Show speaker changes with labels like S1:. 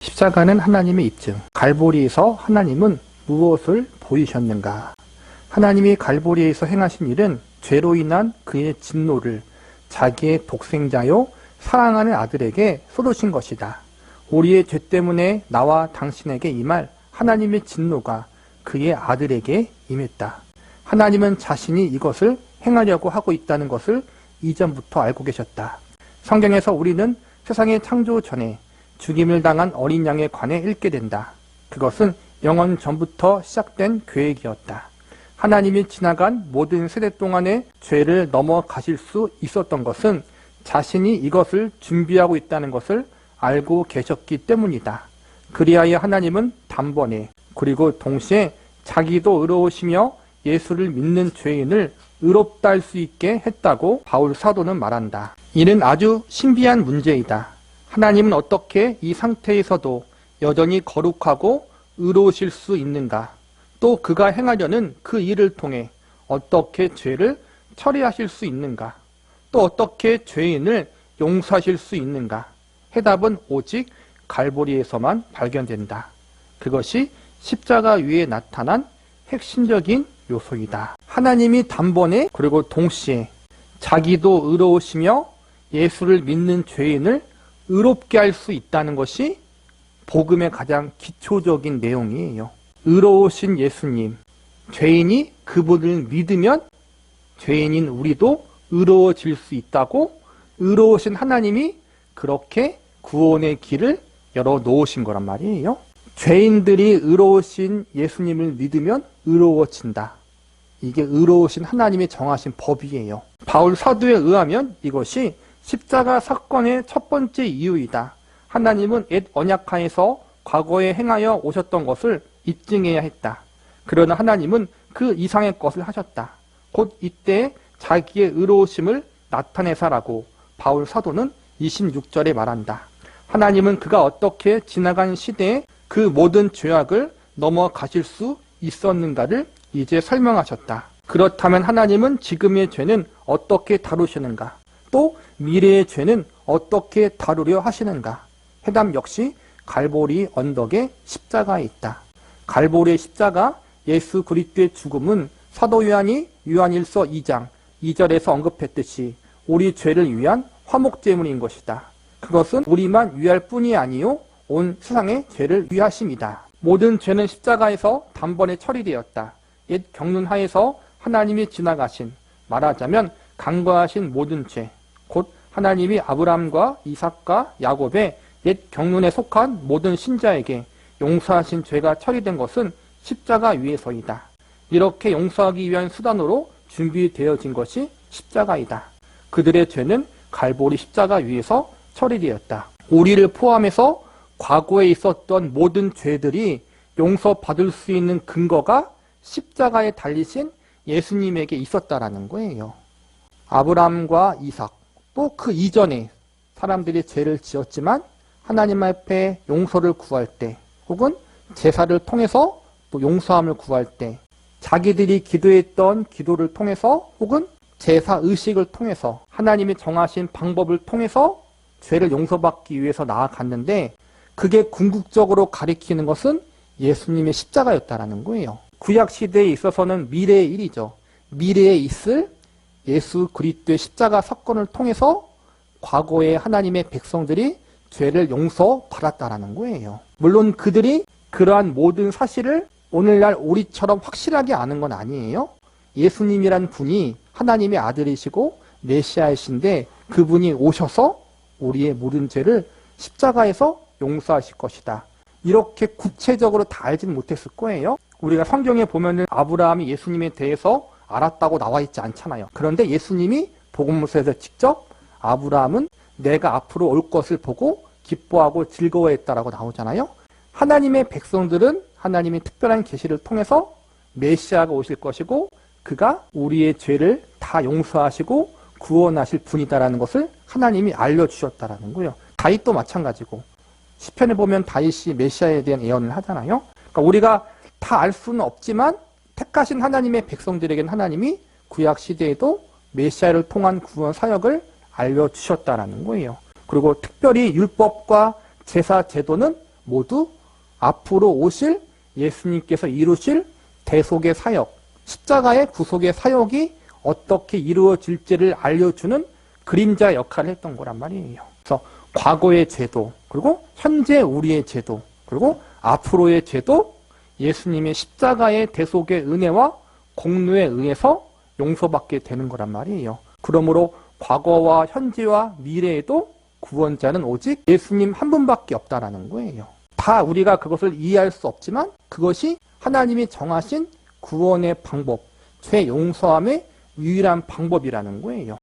S1: 십자가는 하나님의 입증. 갈보리에서 하나님은 무엇을 보이셨는가? 하나님이 갈보리에서 행하신 일은 죄로 인한 그의 진노를 자기의 독생자요 사랑하는 아들에게 쏟으신 것이다. 우리의 죄 때문에 나와 당신에게 임할 하나님의 진노가 그의 아들에게 임했다. 하나님은 자신이 이것을 행하려고 하고 있다는 것을 이전부터 알고 계셨다. 성경에서 우리는 세상의 창조 전에 죽임을 당한 어린 양에 관해 읽게 된다. 그것은 영원 전부터 시작된 계획이었다. 하나님이 지나간 모든 세대 동안의 죄를 넘어가실 수 있었던 것은 자신이 이것을 준비하고 있다는 것을 알고 계셨기 때문이다. 그리하여 하나님은 단번에 그리고 동시에 자기도 의로우시며 예수를 믿는 죄인을 의롭다 할 수 있게 했다고 바울 사도는 말한다. 이는 아주 신비한 문제이다. 하나님은 어떻게 이 상태에서도 여전히 거룩하고 의로우실 수 있는가? 또 그가 행하려는 그 일을 통해 어떻게 죄를 처리하실 수 있는가? 또 어떻게 죄인을 용서하실 수 있는가? 해답은 오직 갈보리에서만 발견된다. 그것이 십자가 위에 나타난 핵심적인 요소이다. 하나님이 단번에 그리고 동시에 자기도 의로우시며 예수를 믿는 죄인을 의롭게 할 수 있다는 것이 복음의 가장 기초적인 내용이에요. 의로우신 예수님, 죄인이 그분을 믿으면 죄인인 우리도 의로워질 수 있다고 의로우신 하나님이 그렇게 구원의 길을 열어놓으신 거란 말이에요. 죄인들이 의로우신 예수님을 믿으면 의로워진다. 이게 의로우신 하나님이 정하신 법이에요. 바울 사도에 의하면 이것이 십자가 사건의 첫 번째 이유이다. 하나님은 옛 언약하에서 과거에 행하여 오셨던 것을 입증해야 했다. 그러나 하나님은 그 이상의 것을 하셨다. 곧 이때 자기의 의로우심을 나타내사라고 바울 사도는 26절에 말한다. 하나님은 그가 어떻게 지나간 시대에 그 모든 죄악을 넘어가실 수 있었는가를 이제 설명하셨다. 그렇다면 하나님은 지금의 죄는 어떻게 다루시는가? 또 미래의 죄는 어떻게 다루려 하시는가? 해답 역시 갈보리 언덕의 십자가에 있다. 갈보리의 십자가 예수 그리스도의 죽음은 사도 요한이 요한일서 2장 2절에서 언급했듯이 우리 죄를 위한 화목제물인 것이다. 그것은 우리만 위할 뿐이 아니요 온 세상의 죄를 위하심이다. 모든 죄는 십자가에서 단번에 처리되었다. 옛 경륜하에서 하나님이 지나가신, 말하자면 간과하신 모든 죄, 곧 하나님이 아브라함과 이삭과 야곱의 옛 경륜에 속한 모든 신자에게 용서하신 죄가 처리된 것은 십자가 위에서이다. 이렇게 용서하기 위한 수단으로 준비되어진 것이 십자가이다. 그들의 죄는 갈보리 십자가 위에서 처리되었다. 우리를 포함해서 과거에 있었던 모든 죄들이 용서받을 수 있는 근거가 십자가에 달리신 예수님에게 있었다라는 거예요. 아브라함과 이삭, 또 그 이전에 사람들이 죄를 지었지만 하나님 앞에 용서를 구할 때, 혹은 제사를 통해서 또 용서함을 구할 때, 자기들이 기도했던 기도를 통해서, 혹은 제사 의식을 통해서 하나님이 정하신 방법을 통해서 죄를 용서받기 위해서 나아갔는데, 그게 궁극적으로 가리키는 것은 예수님의 십자가였다라는 거예요. 구약 시대에 있어서는 미래의 일이죠. 미래에 있을 예수 그리스도의 십자가 사건을 통해서 과거의 하나님의 백성들이 죄를 용서받았다라는 거예요. 물론 그들이 그러한 모든 사실을 오늘날 우리처럼 확실하게 아는 건 아니에요. 예수님이란 분이 하나님의 아들이시고 메시아이신데 그분이 오셔서 우리의 모든 죄를 십자가에서 용서하실 것이다. 이렇게 구체적으로 다 알지는 못했을 거예요. 우리가 성경에 보면은 아브라함이 예수님에 대해서 알았다고 나와 있지 않잖아요. 그런데 예수님이 복음서에서 직접 아브라함은 내가 앞으로 올 것을 보고 기뻐하고 즐거워했다라고 나오잖아요. 하나님의 백성들은 하나님의 특별한 계시를 통해서 메시아가 오실 것이고 그가 우리의 죄를 다 용서하시고 구원하실 분이다라는 것을 하나님이 알려주셨다라는 거예요. 다윗도 마찬가지고 시편에 보면 다윗이 메시아에 대한 예언을 하잖아요. 그러니까 우리가 다 알 수는 없지만 택하신 하나님의 백성들에게는 하나님이 구약 시대에도 메시아를 통한 구원 사역을 알려주셨다라는 거예요. 그리고 특별히 율법과 제사 제도는 모두 앞으로 오실 예수님께서 이루실 대속의 사역, 십자가의 구속의 사역이 어떻게 이루어질지를 알려주는 그림자 역할을 했던 거란 말이에요. 그래서 과거의 제도, 그리고 현재 우리의 제도, 그리고 앞으로의 제도, 예수님의 십자가의 대속의 은혜와 공로에 의해서 용서받게 되는 거란 말이에요. 그러므로 과거와 현재와 미래에도 구원자는 오직 예수님 한 분밖에 없다라는 거예요. 다 우리가 그것을 이해할 수 없지만 그것이 하나님이 정하신 구원의 방법, 죄 용서함의 유일한 방법이라는 거예요.